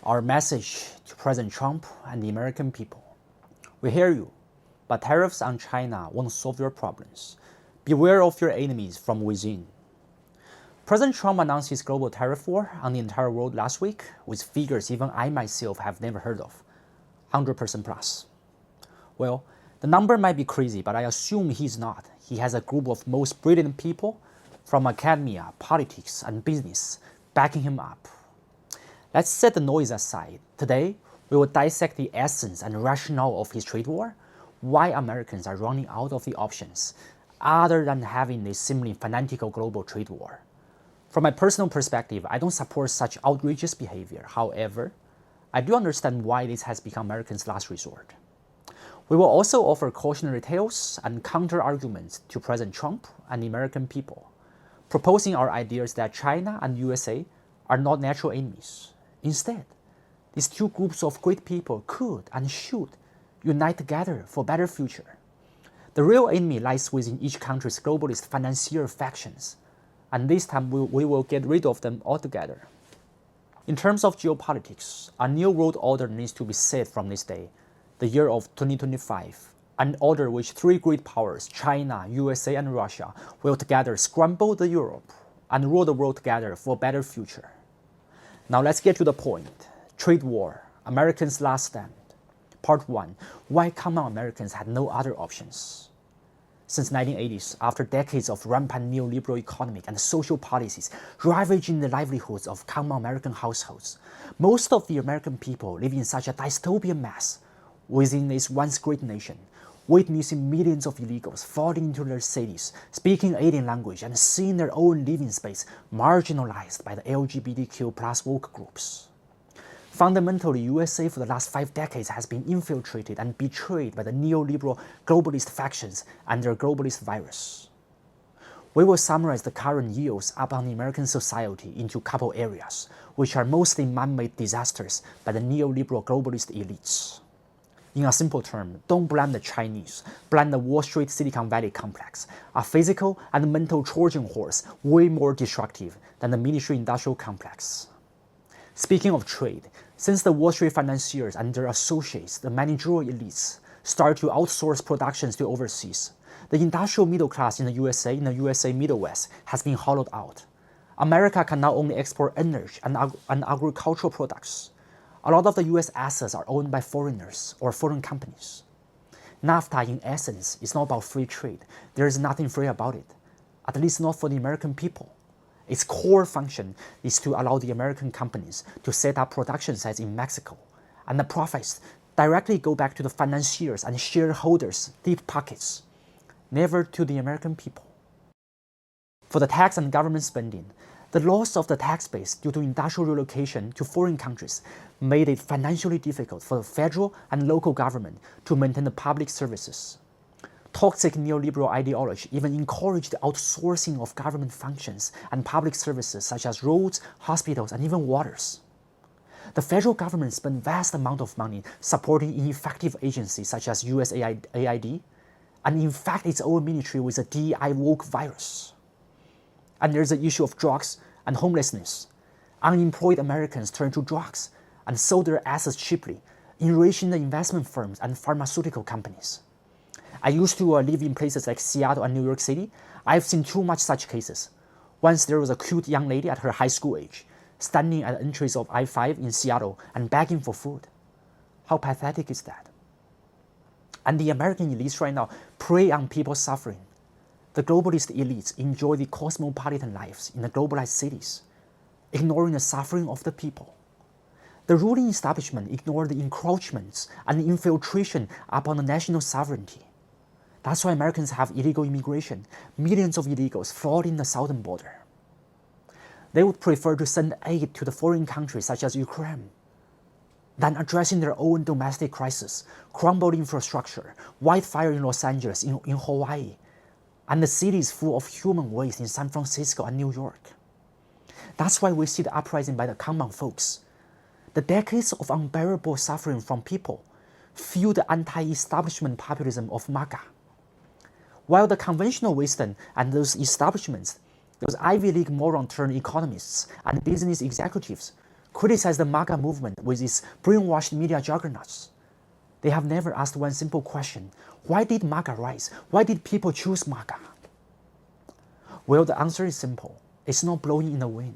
Our message to President Trump and the American people. We hear you, but tariffs on China won't solve your problems. Beware of your enemies from within. President Trump announced his global tariff war on the entire world last week with figures even I myself have never heard of, 100% plus. Well, the number might be crazy, but I assume he's not. He has a group of most brilliant people from academia, politics, and business backing him up. Let's set the noise aside. Today, we will dissect the essence and rationale of his trade war, why Americans are running out of the options other than having this seemingly fanatical global trade war. From my personal perspective, I don't support such outrageous behavior. However, I do understand why this has become Americans' last resort. We will also offer cautionary tales and counter-arguments to President Trump and the American people, proposing our ideas that China and USA are not natural enemies. Instead, these two groups of great people could and should unite together for a better future. The real enemy lies within each country's globalist financier factions, and this time we will get rid of them altogether. In terms of geopolitics, a new world order needs to be set from this day, the year of 2025, an order which three great powers, China, USA, and Russia, will together scramble the Europe and rule the world together for a better future. Now let's get to the point. Trade war, Americans' last stand. Part 1. Why common Americans had no other options. Since 1980s, after decades of rampant neoliberal economic and social policies ravaging the livelihoods of common American households, most of the American people live in such a dystopian mess within this once great nation, witnessing millions of illegals falling into their cities, speaking alien language, and seeing their own living space marginalized by the LGBTQ plus woke groups. Fundamentally, USA for the last 5 decades has been infiltrated and betrayed by the neoliberal globalist factions and their globalist virus. We will summarize the current yields upon the American society into a couple areas, which are mostly man-made disasters by the neoliberal globalist elites. In a simple term, don't blame the Chinese, blame the Wall Street Silicon Valley complex, a physical and mental Trojan horse way more destructive than the military-industrial complex. Speaking of trade, since the Wall Street financiers and their associates, the managerial elites, started to outsource productions to overseas, the industrial middle class in the USA Middle West has been hollowed out. America can now only export energy and agricultural products. A lot of the US assets are owned by foreigners or foreign companies. NAFTA, in essence, is not about free trade. There is nothing free about it, at least not for the American people. Its core function is to allow the American companies to set up production sites in Mexico, and the profits directly go back to the financiers and shareholders' deep pockets, never to the American people. For the tax and government spending, the loss of the tax base due to industrial relocation to foreign countries made it financially difficult for the federal and local government to maintain the public services. Toxic neoliberal ideology even encouraged the outsourcing of government functions and public services such as roads, hospitals, and even waters. The federal government spent vast amount of money supporting ineffective agencies such as USAID, and infect its own military with the DEI woke virus. And there's the issue of drugs and homelessness. Unemployed Americans turn to drugs and sell their assets cheaply, enriching the investment firms and pharmaceutical companies. I used to live in places like Seattle and New York City. I've seen too much such cases. Once there was a cute young lady at her high school age, standing at the entrance of I-5 in Seattle and begging for food. How pathetic is that? And the American elites right now prey on people's suffering. The globalist elites enjoy the cosmopolitan lives in the globalized cities, ignoring the suffering of the people. The ruling establishment ignored the encroachments and the infiltration upon the national sovereignty. That's why Americans have illegal immigration, millions of illegals flooding the southern border. They would prefer to send aid to the foreign countries such as Ukraine than addressing their own domestic crisis, crumbled infrastructure, wildfire in Los Angeles, in Hawaii, and the cities full of human waste in San Francisco and New York. That's why we see the uprising by the common folks. The decades of unbearable suffering from people fuel the anti-establishment populism of MAGA. While the conventional wisdom and those establishments, those Ivy League moron-turned economists and business executives criticize the MAGA movement with its brainwashed media juggernauts. They have never asked one simple question: why did MAGA rise? Why did people choose MAGA? Well, the answer is simple. It's not blowing in the wind.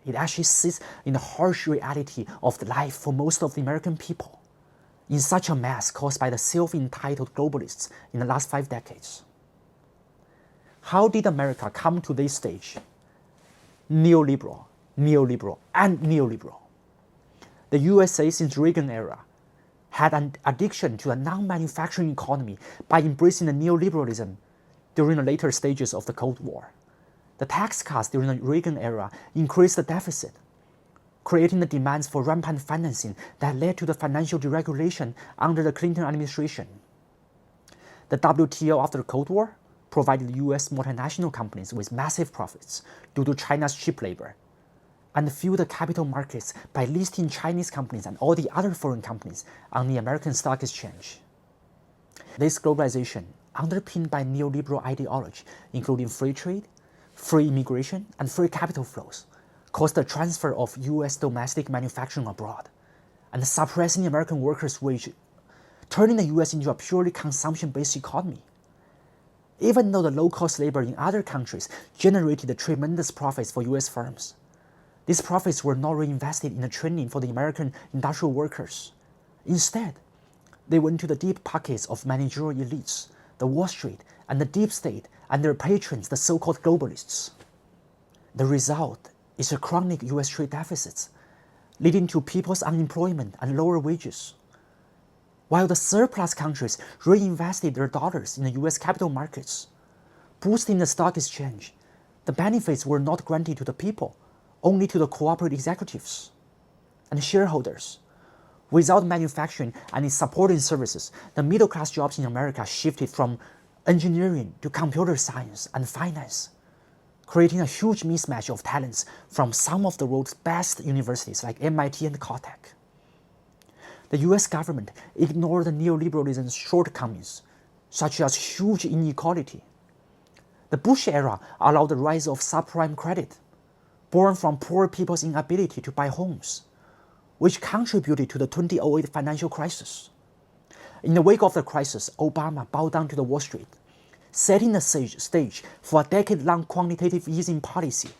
It actually sits in the harsh reality of the life for most of the American people, in such a mess caused by the self-entitled globalists in the last 5 decades. How did America come to this stage? Neoliberal, neoliberal, and neoliberal. The USA since Reagan era had an addiction to a non-manufacturing economy by embracing the neoliberalism during the later stages of the Cold War. The tax cuts during the Reagan era increased the deficit, creating the demands for rampant financing that led to the financial deregulation under the Clinton administration. The WTO after the Cold War provided U.S. multinational companies with massive profits due to China's cheap labor, and fueled the capital markets by listing Chinese companies and all the other foreign companies on the American stock exchange. This globalization, underpinned by neoliberal ideology, including free trade, free immigration, and free capital flows, caused the transfer of U.S. domestic manufacturing abroad, and suppressing the American workers' wage, turning the U.S. into a purely consumption-based economy. Even though the low-cost labor in other countries generated tremendous profits for U.S. firms, these profits were not reinvested in the training for the American industrial workers. Instead, they went to the deep pockets of managerial elites, the Wallstreet, and the deep state, and their patrons, the so-called globalists. The result is a chronic U.S. trade deficits, leading to people's unemployment and lower wages. While the surplus countries reinvested their dollars in the U.S. capital markets, boosting the stock exchange, the benefits were not granted to the people, only to the corporate executives and shareholders. Without manufacturing and its supporting services, the middle-class jobs in America shifted from engineering to computer science and finance, creating a huge mismatch of talents from some of the world's best universities like MIT and Caltech. The US government ignored the neoliberalism's shortcomings, such as huge inequality. The Bush era allowed the rise of subprime credit, born from poor people's inability to buy homes, which contributed to the 2008 financial crisis. In the wake of the crisis, Obama bowed down to the Wall Street, setting the stage for a decade-long quantitative easing policy,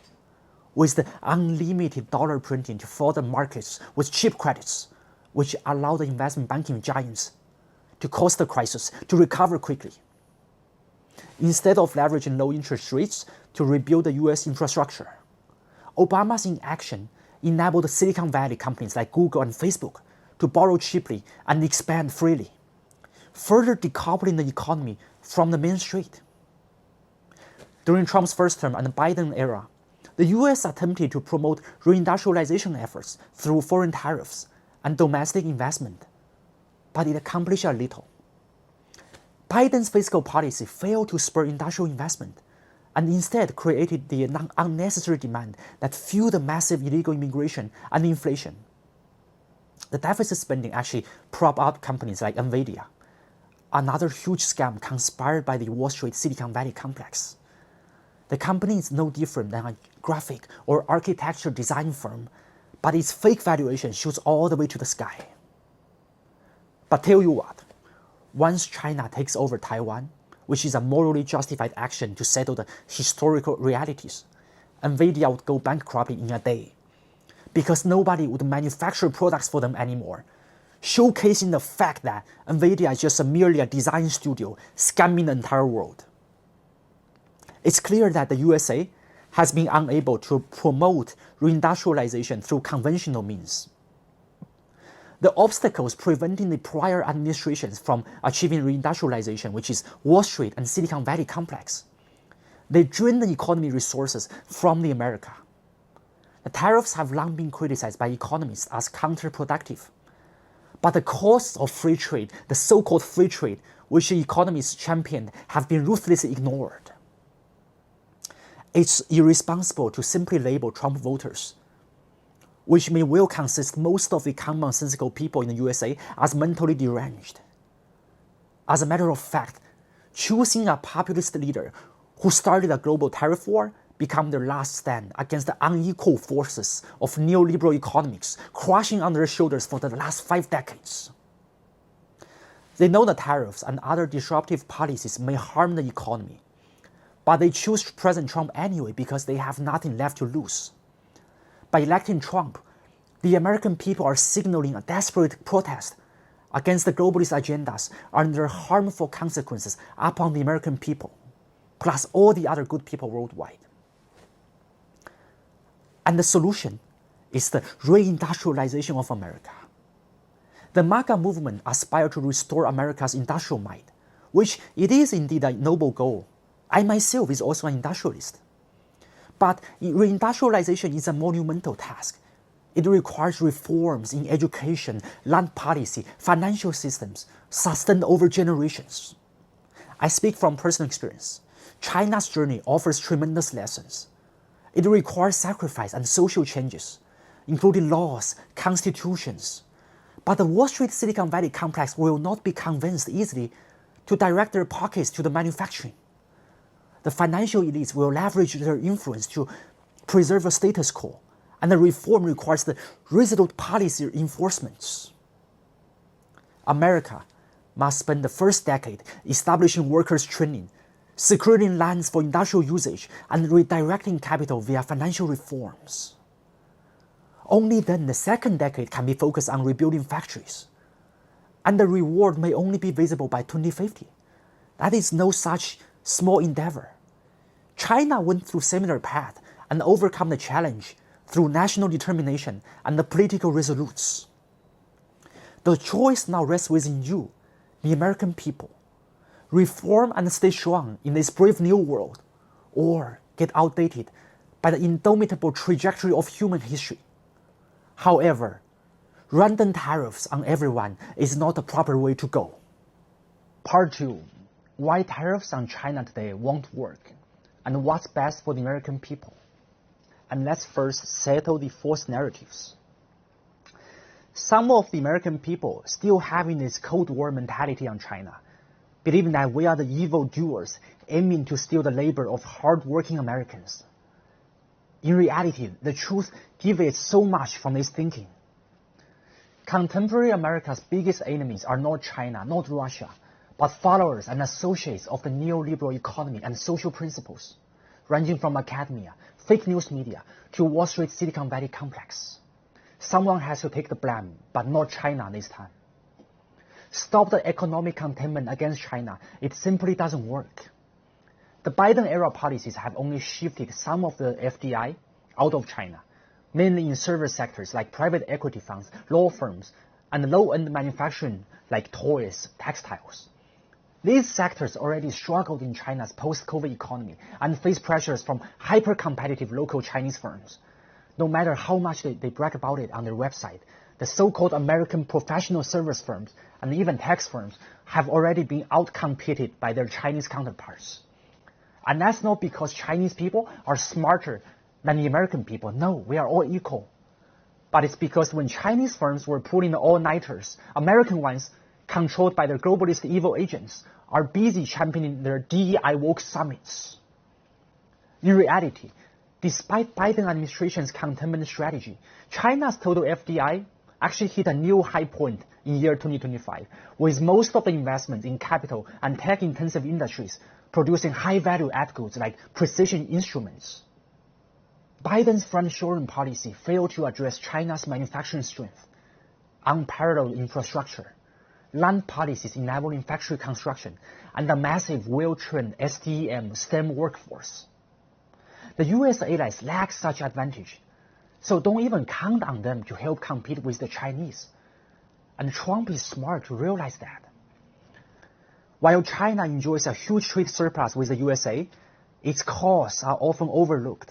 with the unlimited dollar printing to flood the markets with cheap credits, which allowed the investment banking giants to cause the crisis to recover quickly. Instead of leveraging low interest rates to rebuild the US infrastructure, Obama's inaction enabled Silicon Valley companies like Google and Facebook to borrow cheaply and expand freely, further decoupling the economy from the main street. During Trump's first term and the Biden era, the US attempted to promote reindustrialization efforts through foreign tariffs and domestic investment, but it accomplished a little. Biden's fiscal policy failed to spur industrial investment and instead created the unnecessary demand that fueled the massive illegal immigration and inflation. The deficit spending actually propped up companies like NVIDIA, another huge scam conspired by the Wall Street Silicon Valley complex. The company is no different than a graphic or architecture design firm, but its fake valuation shoots all the way to the sky. But tell you what, once China takes over Taiwan, which is a morally justified action to settle the historical realities, NVIDIA would go bankrupt in a day, because nobody would manufacture products for them anymore, showcasing the fact that NVIDIA is just merely a design studio scamming the entire world. It's clear that the USA has been unable to promote reindustrialization through conventional means. The obstacles preventing the prior administrations from achieving reindustrialization, which is Wall Street and Silicon Valley complex, they drain the economy resources from the America. The tariffs have long been criticized by economists as counterproductive. But the costs of free trade, the so-called free trade, which the economists championed, have been ruthlessly ignored. It's irresponsible to simply label Trump voters, which may well consist most of the commonsensical people in the USA, as mentally deranged. As a matter of fact, choosing a populist leader who started a global tariff war become their last stand against the unequal forces of neoliberal economics crushing on their shoulders for the last 5 decades. They know the tariffs and other disruptive policies may harm the economy, but they choose President Trump anyway because they have nothing left to lose. By electing Trump, the American people are signaling a desperate protest against the globalist agendas and their harmful consequences upon the American people, plus all the other good people worldwide. And the solution is the reindustrialization of America. The MAGA movement aspires to restore America's industrial might, which it is indeed a noble goal. I myself is also an industrialist. But reindustrialization is a monumental task. It requires reforms in education, land policy, financial systems, sustained over generations. I speak from personal experience. China's journey offers tremendous lessons. It requires sacrifice and social changes, including laws, constitutions. But the Wall Street Silicon Valley complex will not be convinced easily to direct their pockets to the manufacturing. The financial elites will leverage their influence to preserve a status quo, and the reform requires the resolute policy enforcements. America must spend the first decade establishing workers' training, securing lands for industrial usage, and redirecting capital via financial reforms. Only then the second decade can be focused on rebuilding factories. And the reward may only be visible by 2050. That is no such small endeavor. China went through similar path and overcome the challenge through national determination and the political resolutes. The choice now rests within you, the American people. Reform and stay strong in this brave new world, or get outdated by the indomitable trajectory of human history. However, random tariffs on everyone is not the proper way to go. Part 2. Why tariffs on China today won't work, and what's best for the American people. And let's first settle the false narratives. Some of the American people still having this Cold War mentality on China, believing that we are the evil doers aiming to steal the labor of hard-working Americans. In reality, the truth deviates so much from this thinking. Contemporary America's biggest enemies are not China, not Russia, but followers and associates of the neoliberal economy and social principles, ranging from academia, fake news media, to Wall Street Silicon Valley complex. Someone has to take the blame, but not China this time. Stop the economic containment against China. It simply doesn't work. The Biden-era policies have only shifted some of the FDI out of China, mainly in service sectors like private equity funds, law firms, and low-end manufacturing like toys, textiles. These sectors already struggled in China's post-COVID economy and face pressures from hyper-competitive local Chinese firms. No matter how much they brag about it on their website, the so-called American professional service firms and even tax firms have already been outcompeted by their Chinese counterparts. And that's not because Chinese people are smarter than the American people. No, we are all equal. But it's because when Chinese firms were pulling the all-nighters, American ones, controlled by their globalist evil agents, are busy championing their DEI woke summits. In reality, despite Biden administration's containment strategy, China's total FDI actually hit a new high point in year 2025, with most of the investments in capital and tech-intensive industries producing high-value ad goods like precision instruments. Biden's friend-shoring policy failed to address China's manufacturing strength, unparalleled infrastructure, land policies enabling factory construction, and a massive, well-trained STEM workforce. The US allies lack such advantage, so don't even count on them to help compete with the Chinese. And Trump is smart to realize that. While China enjoys a huge trade surplus with the USA, its costs are often overlooked.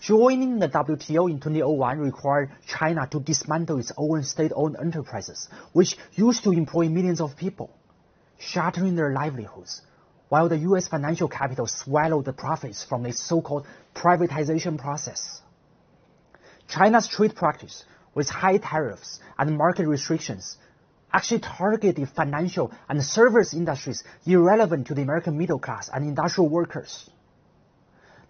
Joining the WTO in 2001 required China to dismantle its own state-owned enterprises, which used to employ millions of people, shattering their livelihoods, while the US financial capital swallowed the profits from its so-called privatization process. China's trade practice, with high tariffs and market restrictions, actually targeted financial and service industries irrelevant to the American middle class and industrial workers.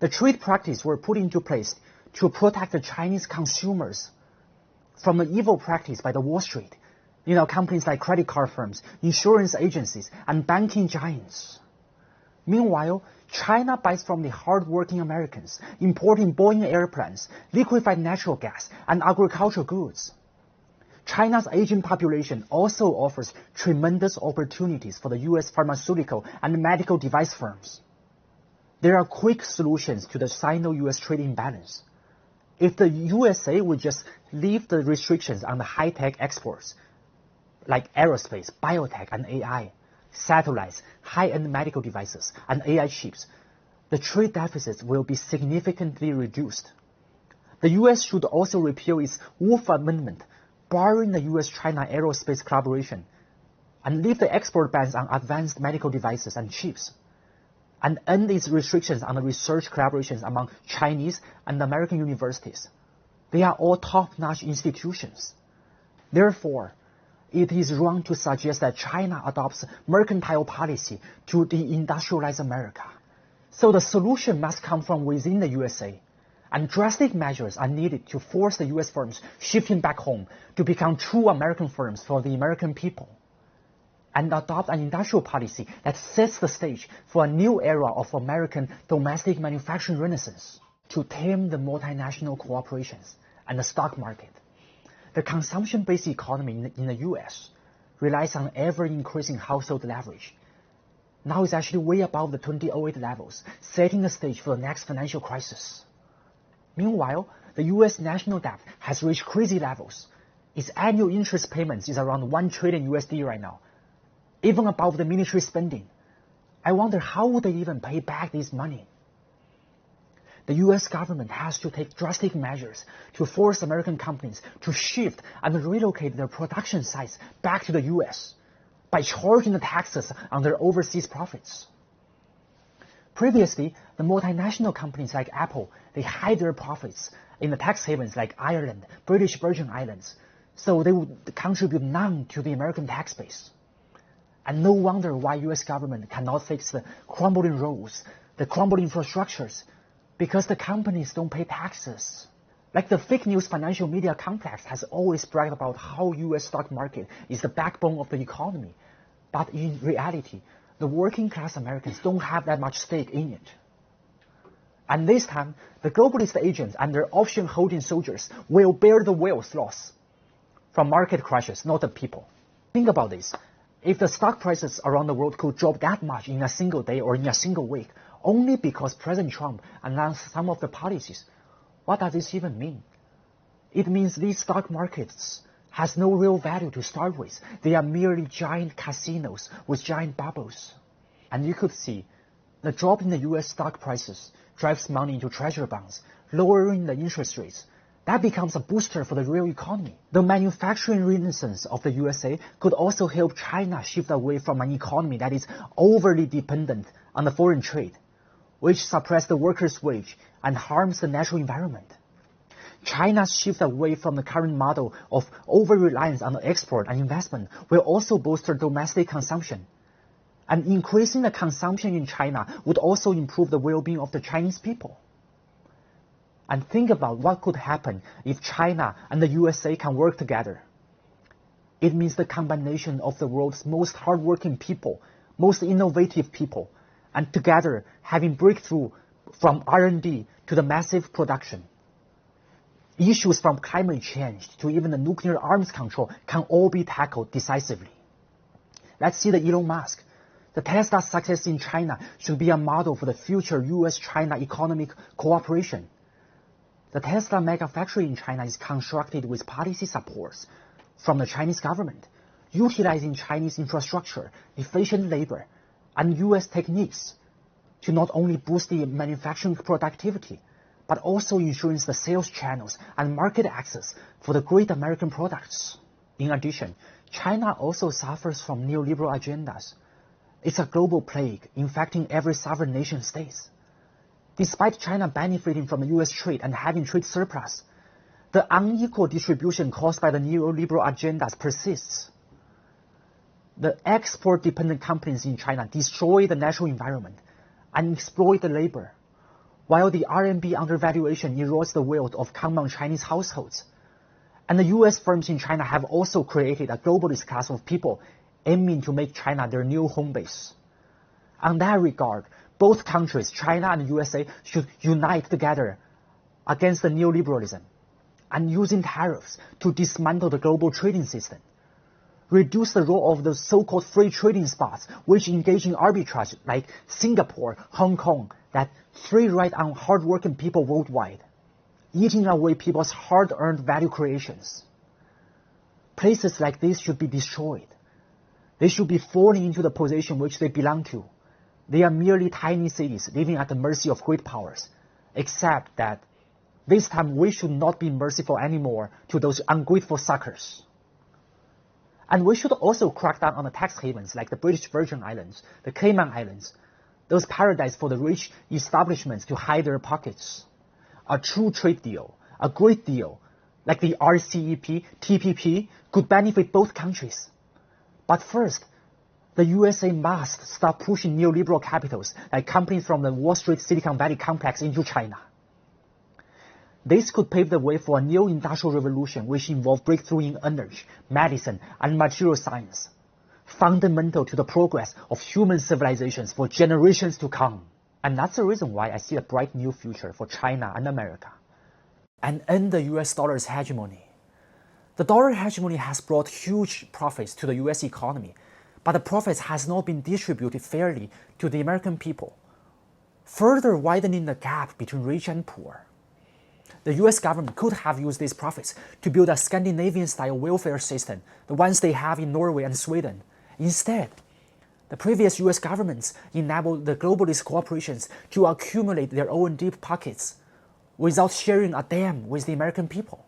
The trade practices were put into place to protect the Chinese consumers from the evil practice by the Wall Street, companies like credit card firms, insurance agencies, and banking giants. Meanwhile, China buys from the hard-working Americans, importing Boeing airplanes, liquefied natural gas, and agricultural goods. China's aging population also offers tremendous opportunities for the U.S. pharmaceutical and medical device firms. There are quick solutions to the Sino-U.S. trade imbalance. If the USA would just leave the restrictions on the high-tech exports, like aerospace, biotech, and AI, satellites, high-end medical devices, and AI chips, the trade deficits will be significantly reduced. The U.S. should also repeal its Wolf Amendment, barring the U.S.-China aerospace collaboration, and lift the export bans on advanced medical devices and chips, and end its restrictions on the research collaborations among Chinese and American universities. They are all top-notch institutions. Therefore, it is wrong to suggest that China adopts mercantile policy to deindustrialize America. So the solution must come from within the USA, and drastic measures are needed to force the US firms shifting back home to become true American firms for the American people, and adopt an industrial policy that sets the stage for a new era of American domestic manufacturing renaissance to tame the multinational corporations and the stock market. The consumption-based economy in the U.S. relies on ever-increasing household leverage. Now it's actually way above the 2008 levels, setting the stage for the next financial crisis. Meanwhile, the U.S. national debt has reached crazy levels. Its annual interest payments is around $1 trillion USD right now, even above the military spending. I wonder how would they even pay back this money? The U.S. government has to take drastic measures to force American companies to shift and relocate their production sites back to the U.S. by charging the taxes on their overseas profits. Previously, the multinational companies like Apple, they hide their profits in the tax havens like Ireland, British Virgin Islands, so they would contribute none to the American tax base. And no wonder why U.S. government cannot fix the crumbling roads, the crumbling infrastructures, because the companies don't pay taxes. Like the fake news financial media complex has always bragged about how U.S. stock market is the backbone of the economy. But in reality, the working class Americans don't have that much stake in it. And this time, the globalist agents and their option holding soldiers will bear the wealth loss from market crashes, not the people. Think about this. If the stock prices around the world could drop that much in a single day or in a single week, only because President Trump announced some of the policies, what does this even mean? It means these stock markets has no real value to start with. They are merely giant casinos with giant bubbles. And you could see the drop in the US stock prices drives money into treasury bonds, lowering the interest rates. That becomes a booster for the real economy. The manufacturing renaissance of the USA could also help China shift away from an economy that is overly dependent on the foreign trade, which suppresses the workers' wage and harms the natural environment. China's shift away from the current model of over-reliance on export and investment will also bolster domestic consumption. And increasing the consumption in China would also improve the well-being of the Chinese people. And think about what could happen if China and the USA can work together. It means the combination of the world's most hardworking people, most innovative people, and together having breakthrough from R&D to the massive production. Issues from climate change to even the nuclear arms control can all be tackled decisively. Let's see the Elon Musk. The Tesla success in China should be a model for the future US-China economic cooperation. The Tesla mega factory in China is constructed with policy supports from the Chinese government, utilizing Chinese infrastructure, efficient labor, and US techniques to not only boost the manufacturing productivity, but also ensures the sales channels and market access for the great American products. In addition, China also suffers from neoliberal agendas. It's a global plague infecting every sovereign nation states. Despite China benefiting from the US trade and having trade surplus, the unequal distribution caused by the neoliberal agendas persists. The export-dependent companies in China destroy the natural environment and exploit the labor, while the RMB undervaluation erodes the wealth of common Chinese households. And the US firms in China have also created a globalist class of people aiming to make China their new home base. On that regard, both countries, China and USA, should unite together against the neoliberalism and using tariffs to dismantle the global trading system, reduce the role of the so-called free trading spots which engage in arbitrage like Singapore, Hong Kong, that free ride on hard-working people worldwide, eating away people's hard-earned value creations. Places like this should be destroyed. They should be falling into the position which they belong to. They are merely tiny cities living at the mercy of great powers, except that this time we should not be merciful anymore to those ungrateful suckers. And we should also crack down on the tax havens like the British Virgin Islands, the Cayman Islands, those paradise for the rich establishments to hide their pockets. A true trade deal, a great deal, like the RCEP, TPP, could benefit both countries. But first, the USA must stop pushing neoliberal capitals like companies from the Wallstreet Silicon Valley complex into China. This could pave the way for a new industrial revolution which involves breakthrough in energy, medicine, and material science, fundamental to the progress of human civilizations for generations to come. And that's the reason why I see a bright new future for China and America. And end the US dollar's hegemony. The dollar hegemony has brought huge profits to the US economy, but the profits has not been distributed fairly to the American people, further widening the gap between rich and poor. The US government could have used these profits to build a Scandinavian-style welfare system, the ones they have in Norway and Sweden. Instead, the previous US governments enabled the globalist corporations to accumulate their own deep pockets without sharing a damn with the American people.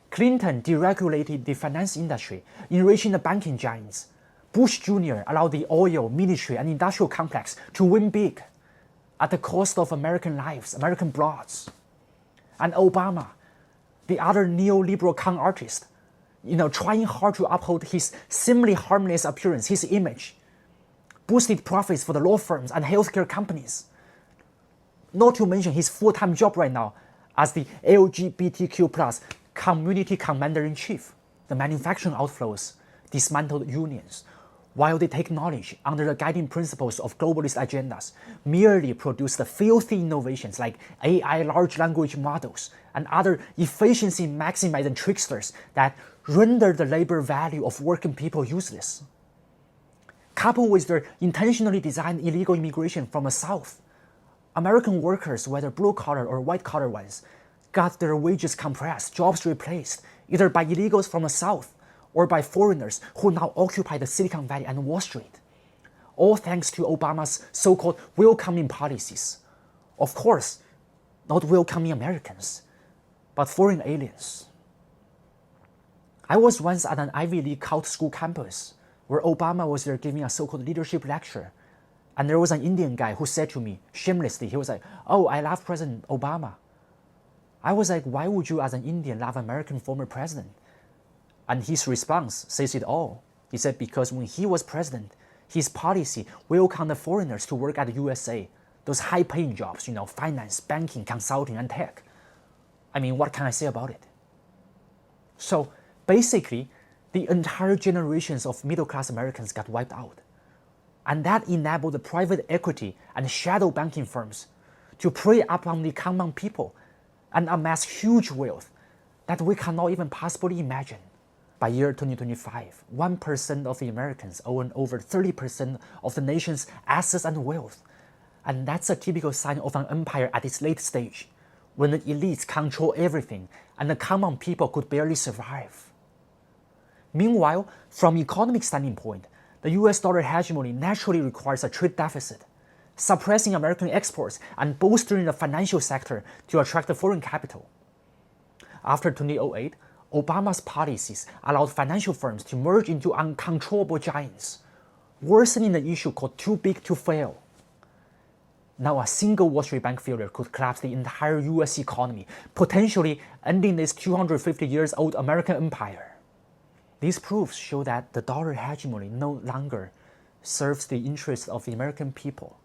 Clinton deregulated the finance industry, enriching the banking giants. Bush Jr. allowed the oil, military, and industrial complex to win big at the cost of American lives, American bloods. And Obama, the other neoliberal con artist, trying hard to uphold his seemingly harmless appearance, his image, boosted profits for the law firms and healthcare companies. Not to mention his full-time job right now as the LGBTQ+ community commander-in-chief. The manufacturing outflows dismantled unions, while they take knowledge under the guiding principles of globalist agendas, merely produce the filthy innovations like AI large language models and other efficiency-maximizing tricksters that render the labor value of working people useless. Coupled with their intentionally designed illegal immigration from the South, American workers, whether blue-collar or white-collar ones, got their wages compressed, jobs replaced, either by illegals from the South or by foreigners who now occupy the Silicon Valley and Wall Street, all thanks to Obama's so-called welcoming policies. Of course, not welcoming Americans, but foreign aliens. I was once at an Ivy League cult school campus where Obama was there giving a so-called leadership lecture, and there was an Indian guy who said to me, shamelessly, he was like, "Oh, I love President Obama." I was like, why would you as an Indian love American former president? And his response says it all. He said because when he was president, his policy welcomed the foreigners to work at the USA, those high-paying jobs, finance, banking, consulting, and tech. I mean, what can I say about it? So basically, the entire generations of middle-class Americans got wiped out. And that enabled the private equity and shadow banking firms to prey upon the common people and amass huge wealth that we cannot even possibly imagine. By year 2025, 1% of the Americans own over 30% of the nation's assets and wealth. And that's a typical sign of an empire at its late stage, when the elites control everything and the common people could barely survive. Meanwhile, from an economic standing point, the US dollar hegemony naturally requires a trade deficit, suppressing American exports and bolstering the financial sector to attract the foreign capital. After 2008, Obama's policies allowed financial firms to merge into uncontrollable giants, worsening the issue called too big to fail. Now a single Wall Street bank failure could collapse the entire US economy, potentially ending this 250 years old American empire. These proofs show that the dollar hegemony no longer serves the interests of the American people.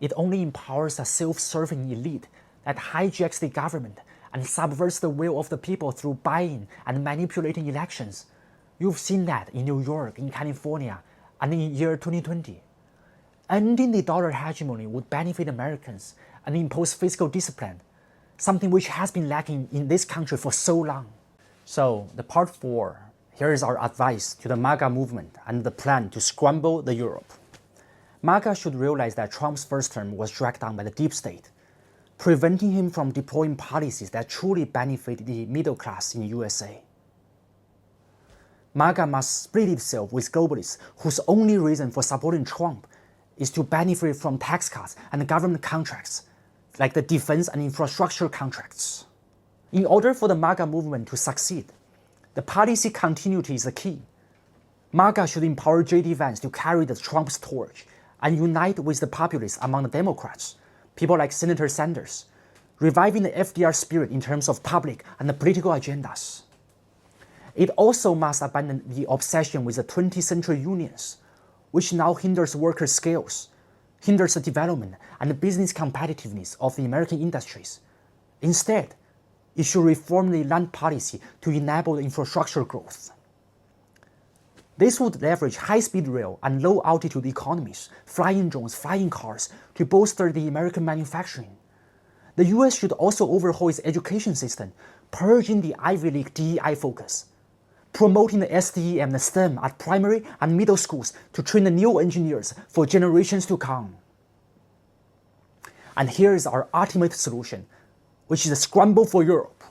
It only empowers a self-serving elite that hijacks the government and subverts the will of the people through buying and manipulating elections. You've seen that in New York, in California, and in year 2020. Ending the dollar hegemony would benefit Americans and impose fiscal discipline, something which has been lacking in this country for so long. So, the part 4, here is our advice to the MAGA movement and the plan to scramble the Europe. MAGA should realize that Trump's first term was dragged down by the deep state, preventing him from deploying policies that truly benefit the middle class in USA. MAGA must split itself with globalists whose only reason for supporting Trump is to benefit from tax cuts and government contracts, like the defense and infrastructure contracts. In order for the MAGA movement to succeed, the policy continuity is the key. MAGA should empower J.D. Vance to carry the Trump's torch and unite with the populists among the Democrats, people like Senator Sanders, reviving the FDR spirit in terms of public and political agendas. It also must abandon the obsession with the 20th century unions, which now hinders worker skills, hinders the development and the business competitiveness of the American industries. Instead, it should reform the land policy to enable the infrastructure growth. This would leverage high-speed rail and low-altitude economies, flying drones, flying cars, to bolster the American manufacturing. The US should also overhaul its education system, purging the Ivy League DEI focus, promoting the STEM and the STEM at primary and middle schools to train the new engineers for generations to come. And here is our ultimate solution, which is a scramble for Europe.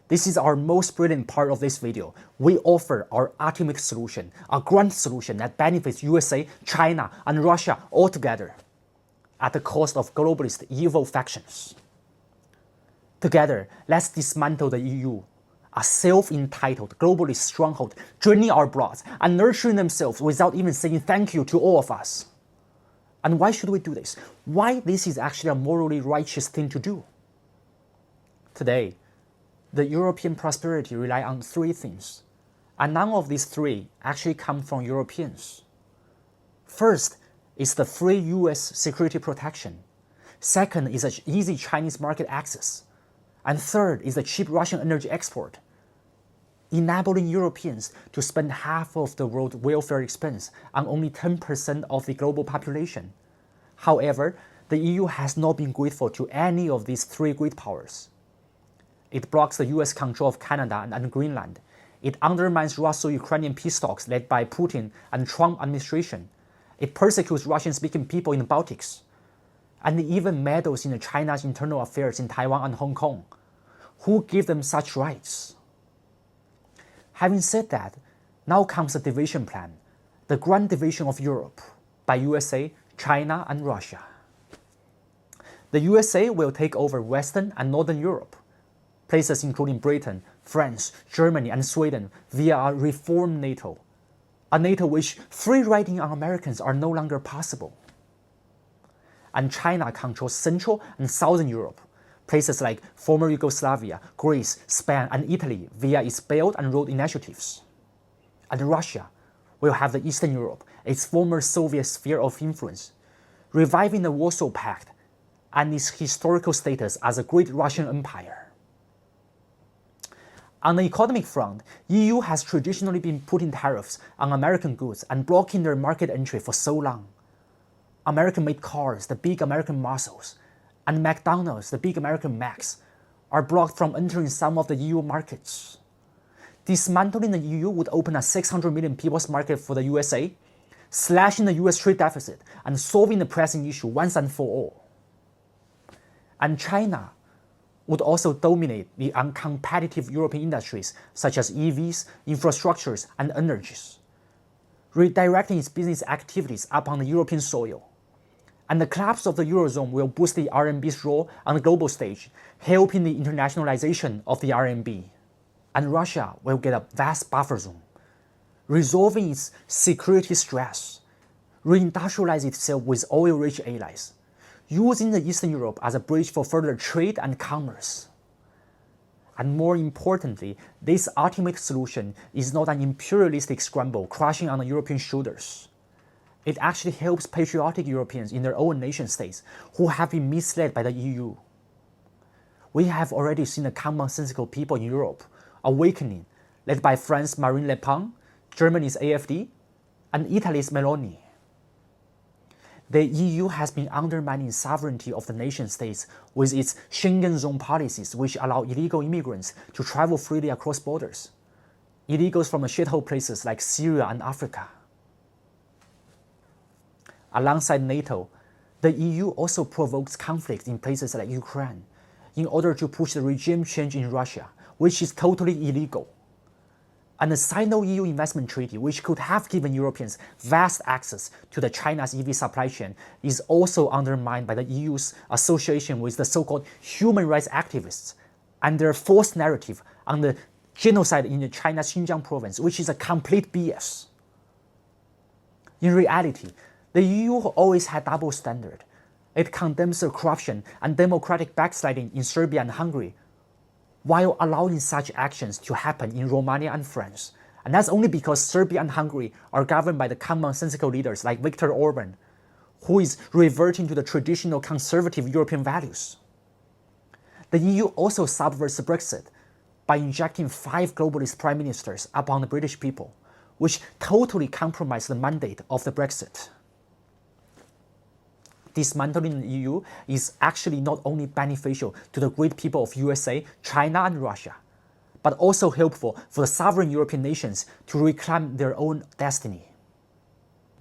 This is our most brilliant part of this video. We offer our ultimate solution, a grand solution that benefits USA, China, and Russia all together, at the cost of globalist evil factions. Together, let's dismantle the EU, a self-entitled globalist stronghold, draining our blood and nurturing themselves without even saying thank you to all of us. And why should we do this? Why this is actually a morally righteous thing to do? Today, the European prosperity relies on 3 things, and none of these 3 actually come from Europeans. First is the free US security protection. Second is an easy Chinese market access. And third is the cheap Russian energy export, enabling Europeans to spend half of the world's welfare expense on only 10% of the global population. However, the EU has not been grateful to any of these 3 great powers. It blocks the US control of Canada and Greenland. It undermines Russo-Ukrainian peace talks led by Putin and Trump administration. It persecutes Russian-speaking people in the Baltics. And it even meddles in China's internal affairs in Taiwan and Hong Kong. Who gave them such rights? Having said that, now comes the division plan, the grand division of Europe, by USA, China, and Russia. The USA will take over Western and Northern Europe, places including Britain, France, Germany, and Sweden via a reformed NATO, a NATO which free riding on Americans are no longer possible. And China controls Central and Southern Europe, places like former Yugoslavia, Greece, Spain, and Italy via its Belt and Road initiatives. And Russia will have the Eastern Europe, its former Soviet sphere of influence, reviving the Warsaw Pact and its historical status as a great Russian empire. On the economic front, EU has traditionally been putting tariffs on American goods and blocking their market entry for so long. American-made cars, the big American muscles, and McDonald's, the big American Macs, are blocked from entering some of the EU markets. Dismantling the EU would open a 600 million people's market for the USA, slashing the US trade deficit and solving the pressing issue once and for all. And China would also dominate the uncompetitive European industries such as EVs, infrastructures, and energies, redirecting its business activities upon the European soil. And the collapse of the Eurozone will boost the RMB's role on the global stage, helping the internationalization of the RMB. And Russia will get a vast buffer zone, resolving its security stress, reindustrialize itself with oil-rich allies, using the Eastern Europe as a bridge for further trade and commerce. And more importantly, this ultimate solution is not an imperialistic scramble crushing on the European shoulders. It actually helps patriotic Europeans in their own nation states who have been misled by the EU. We have already seen the commonsensical people in Europe awakening, led by France's Marine Le Pen, Germany's AfD, and Italy's Meloni. The EU has been undermining sovereignty of the nation states with its Schengen zone policies, which allow illegal immigrants to travel freely across borders. Illegals from shithole places like Syria and Africa. Alongside NATO, the EU also provokes conflict in places like Ukraine in order to push the regime change in Russia, which is totally illegal. And the Sino-EU investment treaty, which could have given Europeans vast access to the China's EV supply chain, is also undermined by the EU's association with the so-called human rights activists and their false narrative on the genocide in China's Xinjiang province, which is a complete BS. In reality, the EU always had double standard. It condemns the corruption and democratic backsliding in Serbia and Hungary, while allowing such actions to happen in Romania and France. And that's only because Serbia and Hungary are governed by the commonsensical leaders like Viktor Orban, who is reverting to the traditional conservative European values. The EU also subverts Brexit by injecting 5 globalist prime ministers upon the British people, which totally compromised the mandate of the Brexit. Dismantling the EU is actually not only beneficial to the great people of USA, China, and Russia, but also helpful for the sovereign European nations to reclaim their own destiny.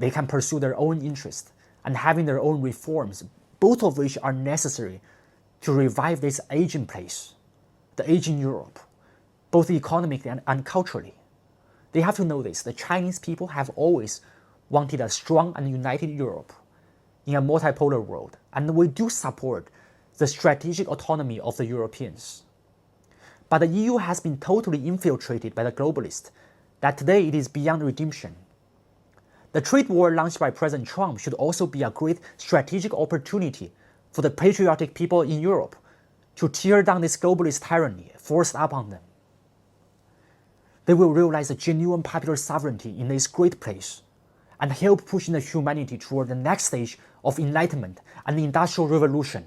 They can pursue their own interests and having their own reforms, both of which are necessary to revive this aging place, the aging Europe, both economically and culturally. They have to know this. The Chinese people have always wanted a strong and united Europe in a multipolar world, and we do support the strategic autonomy of the Europeans. But the EU has been totally infiltrated by the globalists, that today it is beyond redemption. The trade war launched by President Trump should also be a great strategic opportunity for the patriotic people in Europe to tear down this globalist tyranny forced upon them. They will realize the genuine popular sovereignty in this great place and help pushing the humanity toward the next stage of enlightenment and the Industrial Revolution.